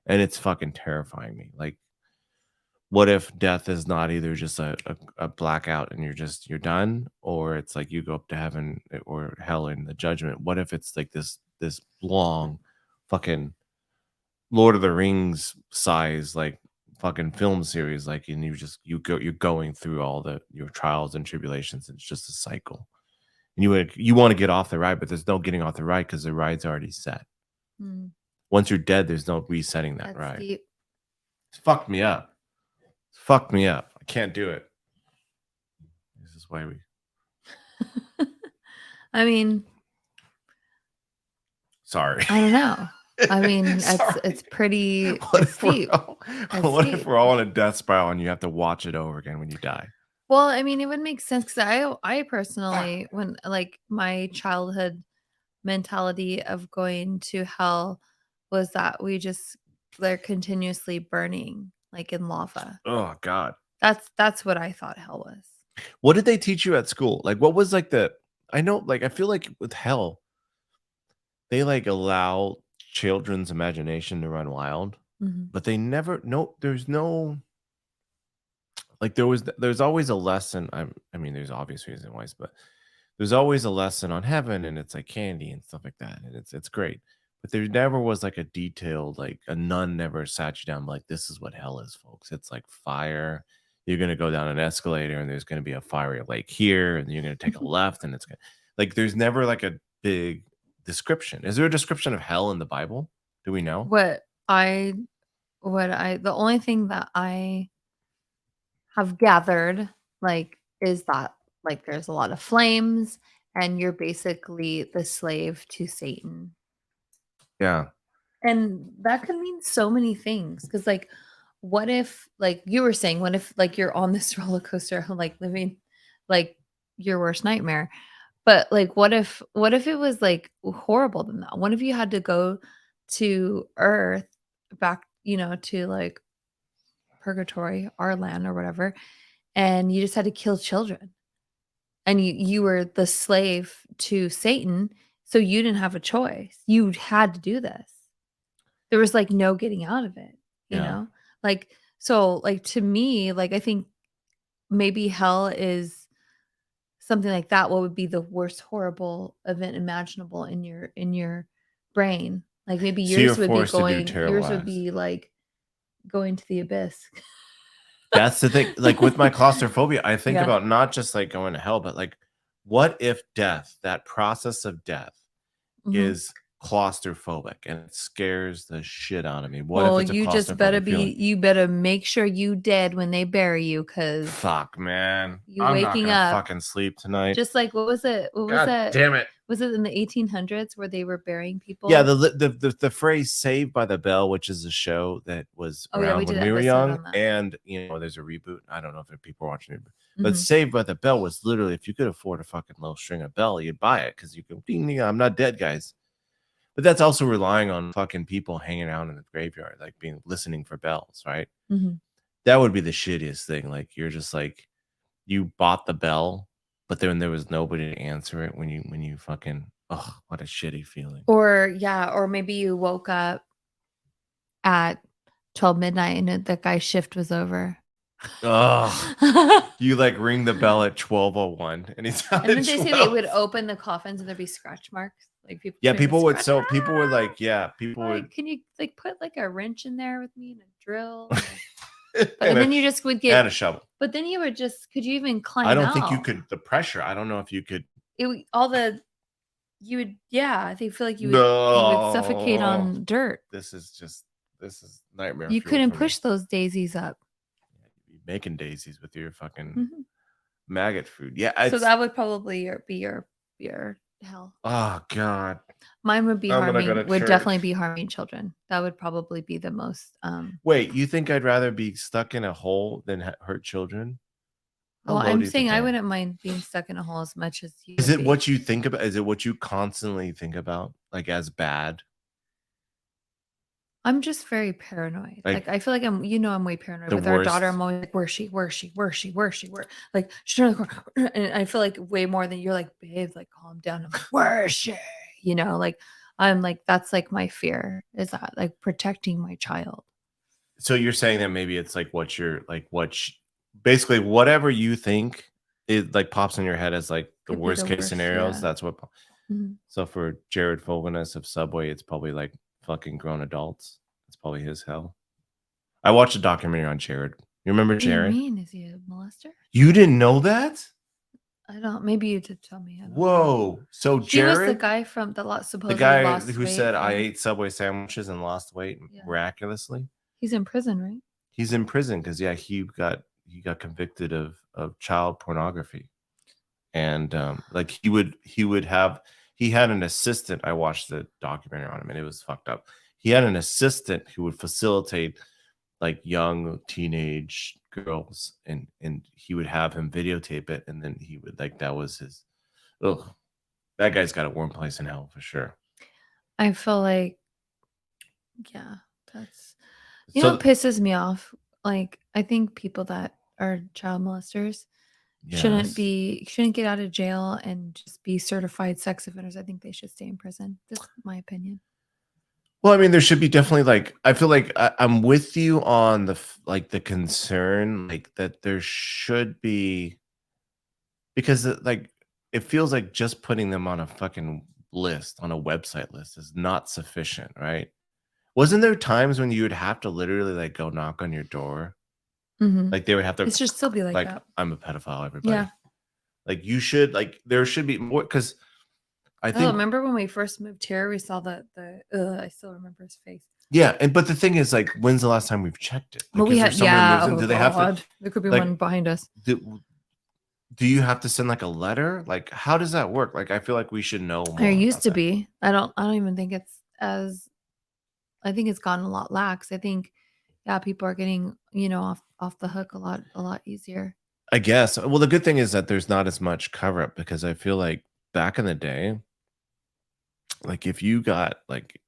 and it's fucking terrifying me. Like what if death is not either just a blackout and you're done, or it's like you go up to heaven or hell in the judgment? What if it's like this long fucking Lord of the Rings size, like fucking film series, like, and you're going through all your trials and tribulations, and it's just a cycle. And you want to get off the ride, but there's no getting off the ride because the ride's already set. Mm, Once you're dead, there's no resetting that that's ride. deep. It's fucked me up. It's fucked me up. I can't do it. This is why we I mean, sorry. I don't know. I mean, Sorry. What it's if we're deep. all It's what if deep. we're all on a death spiral and you have to watch it over again when you die? Well, I mean, it would make sense because I Fuck. personally when like, my childhood mentality of going to hell was that they're continuously burning, like, in lava. Oh god. That's what I thought hell was. What did they teach you at school? Like, what was, like, I know, like, I feel like with hell, they, like, allow children's imagination to run wild, Mhm. but they never no there's no like, there's always a lesson. I mean, there's obvious reason why, but there's always a lesson on heaven, and it's like candy and stuff like that, and it's great. But there never was like a detailed, like a nun never sat you down like, this is what hell is, folks. It's like fire. You're gonna go down an escalator, and there's gonna be a fiery lake here, and you're gonna take a left, and it's gonna like there's never like a big description. Is there a description of hell in the Bible? Do we know? What I the only thing that I have gathered, like, is that, like, there's a lot of flames and you're basically the slave to Satan. Yeah. And that could mean so many things. Because, like, what if, like you were saying, what if, like, you're on this roller coaster, like, living, like, your worst nightmare? But, like, what if it was, like, horrible than that? What if you had to go to Earth back, to, like, purgatory, our land or whatever, and you just had to kill children, and you were the slave to Satan, So you didn't have a choice. You had to do this. There was like no getting out of it, you Yeah. know? Like, so like to me, like I think maybe hell is something like that. What would be the worst horrible event imaginable in your brain? Like maybe So you're yours forced to do would terrible acts. be like going to the abyss. That's the thing. Like with my claustrophobia, I think Yeah. about not just like going to hell, but like, what if death, that process of death, Mhm. is claustrophobic and it scares the shit out of me? What if Well, it's a you just better claustrophobic feeling? you better make sure you dead when they bury you, cause Fuck, man. you I'm not waking gonna up fucking sleep tonight. just like what was it? What was God that? damn it. Was it in the 1800s where they were burying Yeah, people? the phrase "Saved by the Bell," which is a show that was Oh yeah, we around did when an we were episode young, on that. and there's a reboot. I don't know if people are watching it, but Mhm. "Saved by the Bell" was literally if you could afford a fucking little string of bell, you'd buy it because you could. Ding, ding, I'm not dead, guys. But that's also relying on fucking people hanging out in the graveyard, like being listening for bells, right? Mhm. That would be the shittiest thing. Like you're just like you bought the bell, but then there was nobody to answer it when you fucking what a shitty feeling. Or yeah, or maybe you woke up at 12 midnight and the guy's shift was over. Ugh. You like ring the bell at 12:01 and he's out And at then they say they would 12. open the coffins and there'd be scratch marks, like people Yeah, putting the people would scratch. so people were like, yeah, people would Like, can you like put like a wrench in there with me and a drill? And but and and then you just would and get a shovel. but then you would just could you even I climb don't think you out? could the pressure. I don't know if you could. It would all the you would yeah, I think feel like you would suffocate No. on dirt. This is nightmare You fuel couldn't for me. push those daisies up. You'd be making daisies with your fucking Mhm. maggot food. Yeah, So it's that would probably be your hell. oh god. Mine would be I'm gonna go harming to would definitely church. be harming children. That would probably be the most, Wait, you think I'd rather be stuck in a hole than hurt children? How well, low I'm do you saying think I I am? wouldn't mind being stuck in a hole as much as you Is would it be. what you think about? Is it what you constantly think about, like, as bad? I'm just very paranoid. Like, Like, I feel like I'm way paranoid. the With our daughter, worst I'm always like, "Where is she? Where is she? Where is she? Where is she? Where?" Like, she's turned the corner, and I feel like way more than you're like, "Babe, like, calm down." I'm like, "Where is she?" You know, like, I'm like, that's like my fear is that like protecting my child. so you're saying that maybe it's, like, what you're like, basically, whatever you think it, like, pops in your head as, like, the Could be worst the case worst. scenarios, Yeah. that's what Mhm. so for Jared Fogelness of Subway, it's probably, like, fucking grown adults. It's probably his hell. I watched a documentary on Jared. You remember What do you Jared? mean? Is he a molester? You didn't know that? I don't. Maybe you did tell me. I don't know. Whoa. So He was the Jared, guy from that the supposedly guy lost who weight said, "I from. ate Subway sandwiches and lost weight Yeah, miraculously," he's in prison, right? he's in prison because yeah, he got convicted of child pornography. And, like, he had an assistant. I watched the documentary on him, and it was fucked up. He had an assistant who would facilitate, like, young teenage girls, and he would have him videotape it, and then he would like, that was his ugh. That guy's got a warm place in hell for sure. I feel like, yeah, that's what So pisses me off. Like, I think people that are child molesters yes. shouldn't get out of jail and just be certified sex offenders. I think they should stay in prison. Just my opinion. Well, I mean, there should be definitely like I feel like I'm with you on like the concern, like that there should be because like it feels like just putting them on a fucking list on a website list is not sufficient, right? Wasn't there times when you would have to literally like go knock on your door? Mhm. Like they would have to It should still be like like that. I'm a pedophile, Yeah. everybody. Like you should like there should be more because I Oh, think remember when we first moved here, we saw I still remember his face. yeah, and but the thing is like when's the last time we've checked it? But Like we is there had someone who yeah, moves in? oh Do they have to god. There could be one like behind us. do you have to send like a letter? Like how does that work? Like I feel like we should know There more used about to that. be. I don't even think it's as I think it's gotten a lot lax. I think yeah, people are getting, off the hook a lot easier. I guess. Well, the good thing is that there's not as much cover up because I feel like back in the day, like if you got like,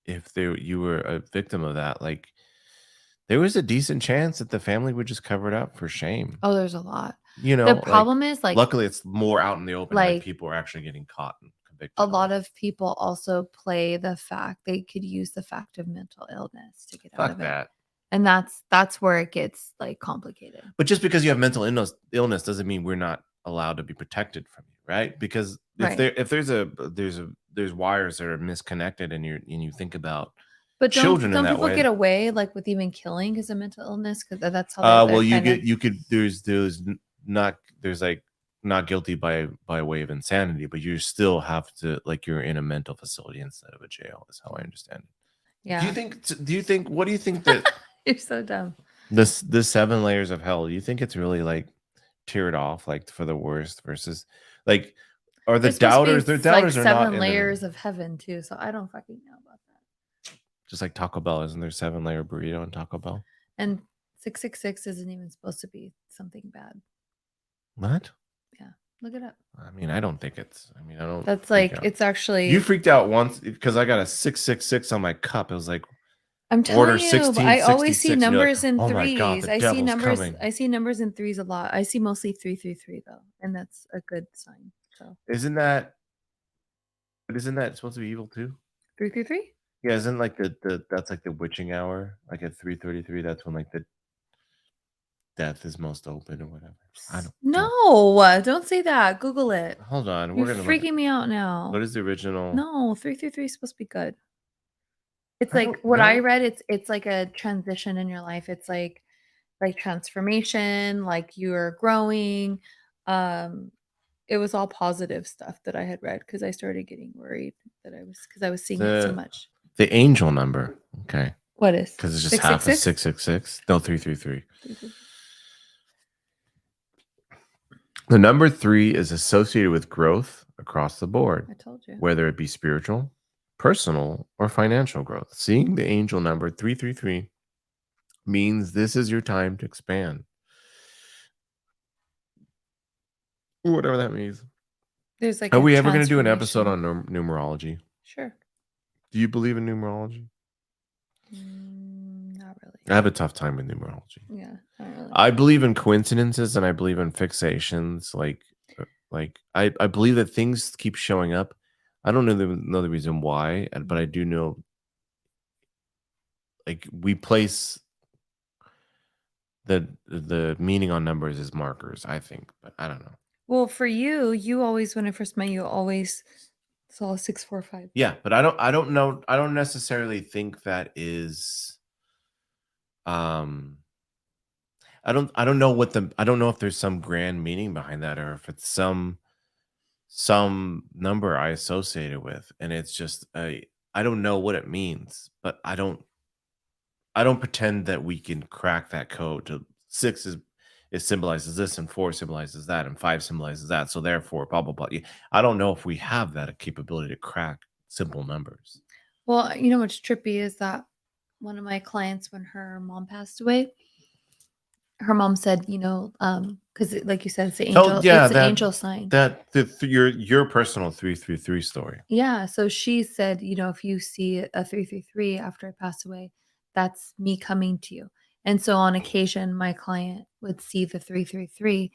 if you were a victim of that, like there was a decent chance that the family would just cover it up for shame. Oh, there's a lot. The Like problem is like luckily it's more out in the open, like like people are actually getting caught and a convicted lot on. of people also play the fact they could use the fact of mental illness to get out Fuck of it. that. And that's where it gets like complicated. But just because you have mental illness doesn't mean we're not allowed to be protected from you, right? Because Right. if there's wires that are misconnected and you think about But children in don't that people way. get away like with even killing because of mental illness? Because that's how they're Well, kind of. you could not there's like not guilty by way of insanity, but you still have to, like, you're in a mental facility instead of a jail, is how I understand it. Yeah. What do you think that You're so dumb. this 7 layers of hell, do you think it's really like tiered off like for the worst versus like are the There's supposed to doubters be their like doubters are not 7 in the layers of heaven too, so I don't fucking know about that. just like Taco Bell, isn't there 7 layer burrito in Taco Bell? And 666 isn't even supposed to be something bad. What? Yeah, look it up. I mean, I don't think it's. I mean, I don't That's freak like out. it's actually. You freaked out once because I got a 666 on my cup. It was like I'm order telling you, but I always see 1666. And you're like, numbers in oh my god, threes. the I see devil's numbers. coming. I see numbers in threes a lot. I see mostly 333 though, and that's a good sign. So Isn't that supposed to be evil too? 333. Yeah, isn't like the that's like the witching hour, like at 3:33. That's when like the death is most open or whatever. I don't. No, don't say that. Google it. Hold on, You're we're gonna look at freaking me out now. what is the original. No, 333 is supposed to be good. It's I like don't what I know. read, it's like a transition in your life. It's like transformation, like you're growing. Um, it was all positive stuff that I had read because I started getting worried that I was seeing it so The much. the angel number. Okay. What is Because it's just half of 666? 666. No, 333. The number 3 is associated with growth across the board, I told you. whether it be spiritual, personal, or financial growth. Seeing the angel number 333 means this is your time to expand. Whatever that means. There's like Are a we ever going to do an episode transformation. on numerology? Sure. Do you believe in numerology? Not really. I have a tough time with numerology. Yeah, not really. I believe in coincidences and I believe in fixations. Like I believe that things keep showing up. I don't know the reason why, but I do know like we place the meaning on numbers as markers, I think, but I don't know. Well, for you, you always when I first met you, always saw 645. Yeah, but I don't know. I don't necessarily think that is um I don't know what the I don't know if there's some grand meaning behind that or if it's some number I associate it with and it's just I don't know what it means, but I don't pretend that we can crack that code to 6 is it symbolizes this and 4 symbolizes that and 5 symbolizes that. So therefore, blah blah blah. I don't know if we have that capability to crack simple numbers. Well, you know what's trippy is that one of my clients, when her mom passed away, her mom said, because like you said, Tell yeah, it's an angel sign. your personal 333 story. Yeah. So she said, if you see a 333 after I pass away, that's me coming to you. And so on occasion, my client would see the 333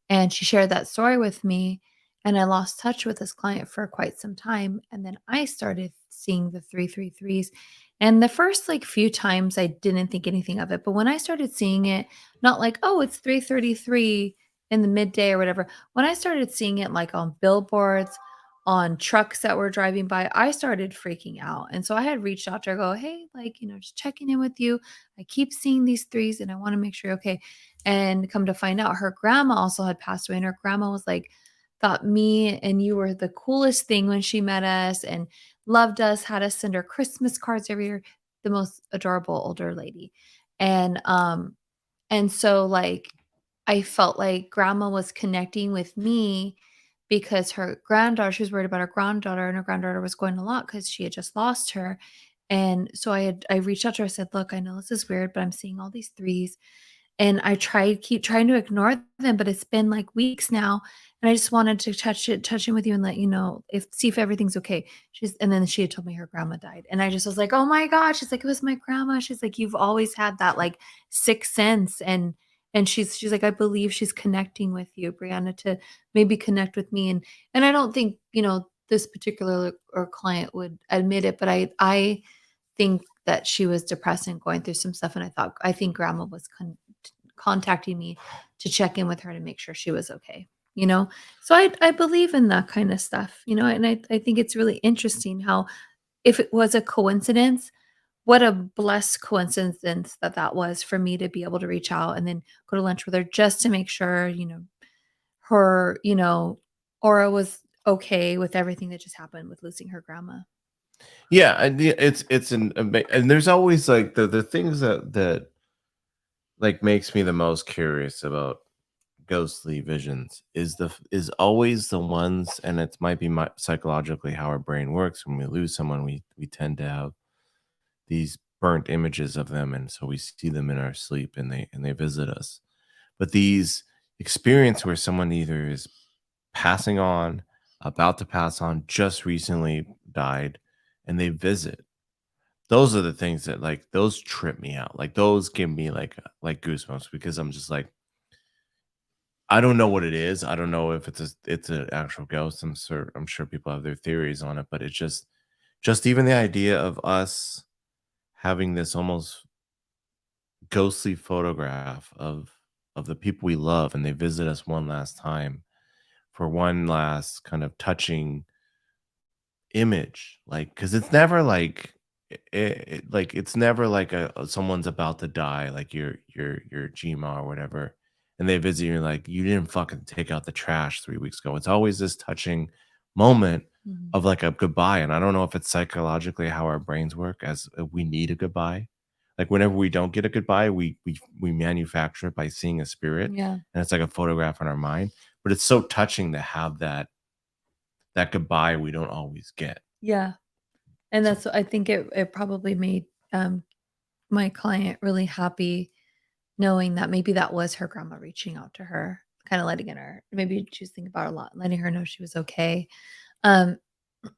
and she shared that story with me. And I lost touch with this client for quite some time. And then I started seeing the 333s. And the first like few times I didn't think anything of it. But when I started seeing it, not like, oh, it's 333 in the midday or whatever. When I started seeing it like on billboards, on trucks that were driving by, I started freaking out. And so I had reached out to her, go, hey, like, just checking in with you. I keep seeing these threes and I want to make sure you're okay. And come to find out, her grandma also had passed away. And her grandma was like, thought me and you were the coolest thing when she met us and loved us, had us send her Christmas cards every year. The most adorable older lady. And so like I felt like grandma was connecting with me because her granddaughter, she was worried about her granddaughter, and her granddaughter was going a lot because she had just lost her. And so I reached out to her, I said, look, I know this is weird, but I'm seeing all these threes. And I keep trying to ignore them, but it's been like weeks now. And I just wanted to touch in with you and let you know see if everything's okay. And then she had told me her grandma died. And I just was like, oh my gosh. She's like, it was my grandma. She's like, you've always had that like sixth sense. And she's like, I believe she's connecting with you, Brianna, to maybe connect with me. And I don't think, this particular or client would admit it, but I think that she was depressed and going through some stuff, and I think grandma was contacting me to check in with her to make sure she was okay, you know? So I believe in that kind of stuff, you know, and I think it's really interesting how if it was a coincidence, what a blessed coincidence that that was for me to be able to reach out and then go to lunch with her just to make sure, you know, her, you know, aura was okay with everything that just happened with losing her grandma. Yeah, and it's and there's always like the things that like makes me the most curious about ghostly visions is always the ones, and it might be psychologically how our brain works. When we lose someone, we tend to have these burnt images of them, and so we see them in our sleep, and they visit us. But these experience where someone either is passing on, about to pass on, just recently died, and they visit, those are the things that, like, those trip me out. Like, those give me like goosebumps, because I'm just like, I don't know what it is. I don't know if it's an actual ghost. I'm sure people have their theories on it, but it's just even the idea of us having this almost ghostly photograph of the people we love, and they visit us one last time for one last kind of touching image, like, because it's never like like it's never like someone's about to die, like your Gma or whatever, and they visit you, and like, you didn't fucking take out the trash 3 weeks ago. It's always this touching moment Mhm. of like a goodbye, and I don't know if it's psychologically how our brains work, as we need a goodbye. Like, whenever we don't get a goodbye, we manufacture it by seeing a spirit, Yeah. and it's like a photograph in our mind. But it's so touching to have that goodbye we don't always get. Yeah. And So that's I think it probably made my client really happy knowing that maybe that was her grandma reaching out to her, kind of letting her maybe she was thinking about her a lot, letting her know she was okay. Um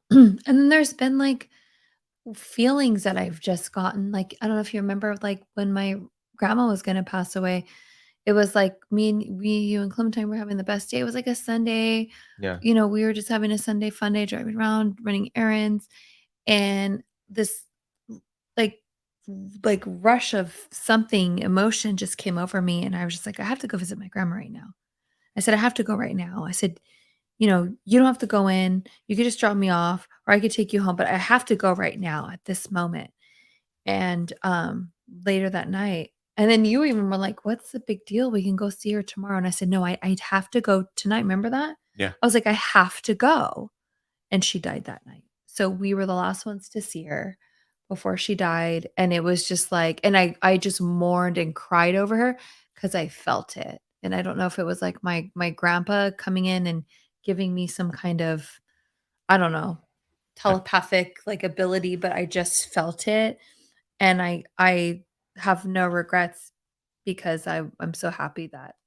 and then there's been like feelings that I've just gotten. Like I don't know if you remember like when my grandma was gonna pass away, it was like you and Clementine were having the best day. It was like a Sunday, yeah. you know, we were just having a Sunday fun day driving around, running errands, and this like rush of something emotion just came over me and I was just like, I have to go visit my grandma right now. I said, I have to go right now. I said, you know, you don't have to go in. You could just drop me off or I could take you home, but I have to go right now at this moment. And later that night, and then you even were like, what's the big deal? We can go see her tomorrow. And I said, no, I'd have to go tonight. Remember that? Yeah. I was like, I have to go. And she died that night. So we were the last ones to see her before she died, and it was just like and I just mourned and cried over her because I felt it, and I don't know if it was, like, my grandpa coming in and giving me some kind of, I don't know, I telepathic, like, ability, but I just felt it, and I have no regrets because I'm so happy that,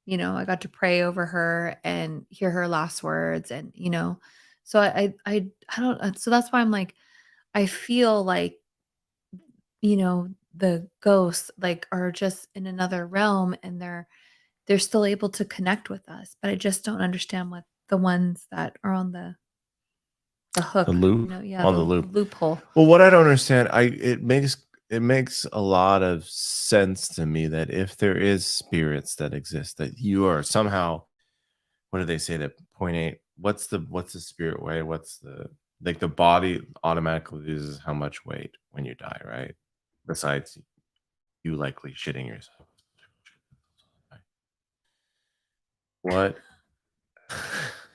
you know, I got to pray over her and hear her last words and, you know, so I don't so that's why I'm like, I feel like, you know, the ghosts like are just in another realm and they're still able to connect with us, but I just don't understand what the ones that are on the The hook, you loop know, yeah, on the the loop. loophole. Well, what I don't understand, I it makes a lot of sense to me that if there is spirits that exist, that you are somehow, what do they say, that point eight? What's the spirit way? What's the, like, the body automatically loses how much weight when you die, right? Besides you likely shitting yourself. What?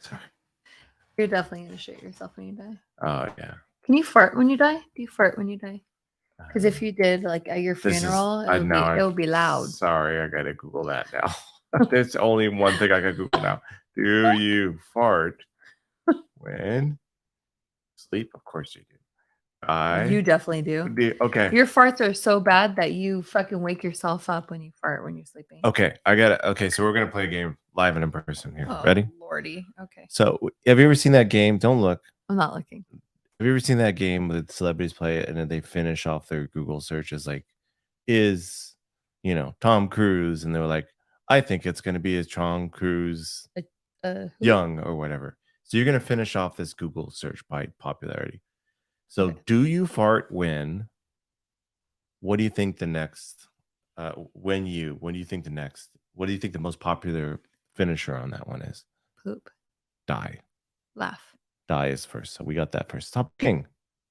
Sorry. You're definitely gonna shit yourself when you die. Oh yeah. Can you fart when you die? Do you fart when you die? Because if Um, you did, like, at your this is funeral, I now it I would be loud. sorry, I gotta Google that now. There's only one thing I can Google now. Do you fart when sleep? Of course you do. You I definitely do. do. Okay. Your farts are so bad that you fucking wake yourself up when you fart when you're sleeping. Okay. I got it. Okay. So we're going to play a game live and in person here. Oh, Ready? lordy. Okay. So, have you ever seen that game? Don't look. I'm not looking. Have you ever seen that game that celebrities play it and then they finish off their Google searches like, is, Tom Cruise? And they were like, I think it's going to be as Tom Cruise A who? young or whatever. So you're gonna finish off this Google search by popularity. So Okay. do you fart when? What do you think the next? When do you think the next? What do you think the most popular finisher on that one is? Poop. Die. Laugh. Die is first. So we got that first. Stop king.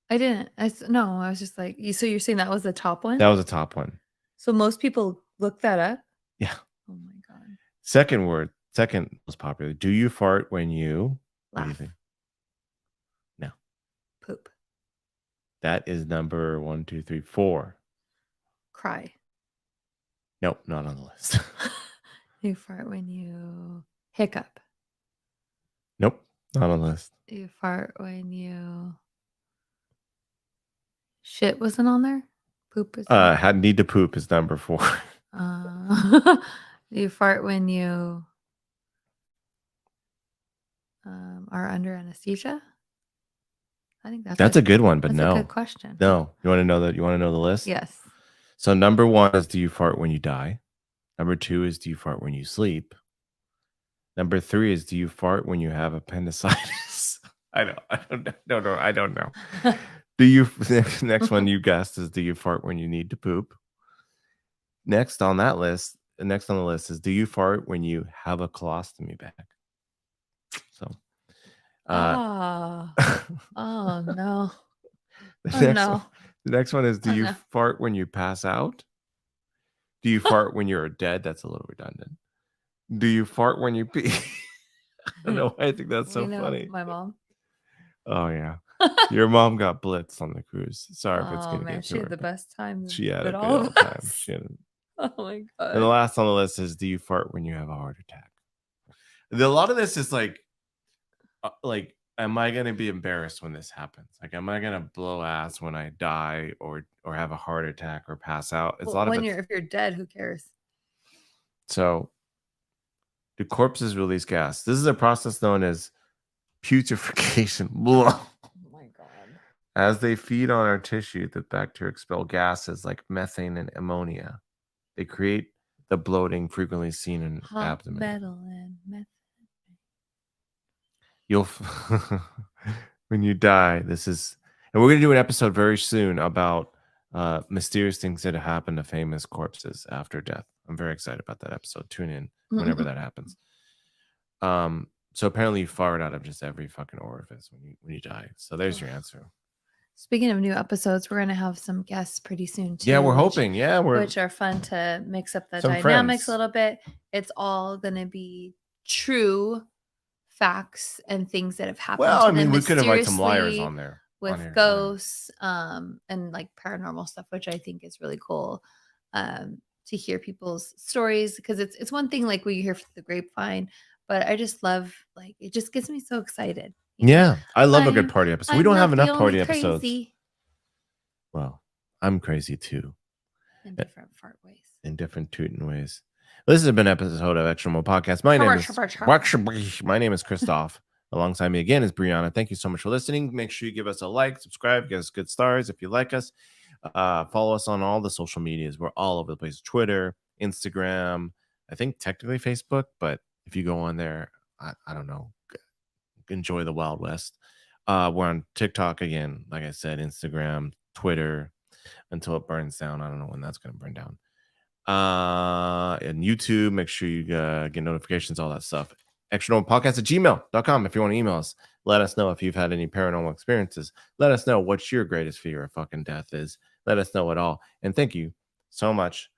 I didn't. No, I was just like, so you're saying that was the top one? That was the top one. So most people look that up? Yeah. Oh my God. Second word, second most popular. Do you fart when you? What do you Laugh. think? No. Poop. That is number 1, 2, 3, 4. Cry. Nope, not on the list. You fart when you hiccup. Nope, not on the list. You fart when you shit wasn't on there? Poop is Had need to poop is number 4. you fart when you are under anesthesia? I think That's a good one, but that's no. a good question. No. You want to know that? You want to know the list? Yes. So number 1 is do you fart when you die? Number 2 is do you fart when you sleep? Number 3 is do you fart when you have appendicitis? I don't know. Do you next one you guessed is do you fart when you need to poop? Next on the list is do you fart when you have a colostomy bag? So oh no. The next one is do you fart when you pass out? Do you fart when you're dead? That's a little redundant. Do you fart when you pee? I don't know why I think that's so funny. My mom. Oh yeah. Your mom got blitzed on the cruise. Sorry if it's gonna get to she had her. the best time. She had a good all old time. She had oh my God. And the last on the list is do you fart when you have a heart attack? A lot of this is like am I gonna be embarrassed when this happens? Like, am I gonna blow ass when I die or have a heart attack or pass out? It's a lot of it. If you're dead, who cares? So, do corpses release gas? This is a process known as putrefaction. Oh my God! As they feed on our tissue, the bacteria expel gases like methane and ammonia. They create the bloating frequently seen in abdomen. Metal and methane. You'll when you die, and we're gonna do an episode very soon about mysterious things that happen to famous corpses after death. I'm very excited about that episode. Tune in whenever that happens. So apparently you fart out of just every fucking orifice when you die. So there's your answer. Speaking of new episodes, we're gonna have some guests pretty soon too. Yeah, we're hoping. Which are fun to mix up the dynamics a little bit. It's all gonna be true facts and things that have happened. Well, I mean, we could invite some liars on there with ghosts, and like paranormal stuff, which I think is really cool. To hear people's stories, because it's one thing like we hear from the grapevine, but I just love, like, it just gets me so excited. Yeah, I love a good party episode. We don't have enough party episodes. Crazy. Well, I'm crazy too. In different fart ways. In different tootin' ways. This has been an episode of ExtraNormal Podcast. My name is Christoph. Alongside me again is Brianna. Thank you so much for listening. Make sure you give us a like, subscribe, give us good stars if you like us. Follow us on all the social medias. We're all over the place. Twitter, Instagram, I think technically Facebook, but if you go on there, I don't know. Enjoy the Wild West. We're on TikTok again, like I said, Instagram, Twitter, until it burns down. I don't know when that's going to burn down. And YouTube, make sure you get notifications, all that stuff. ExtraNormalPodcast@gmail.com if you want to email us. Let us know if you've had any paranormal experiences. Let us know what your greatest fear of fucking death is. Let us know it all. And thank you so much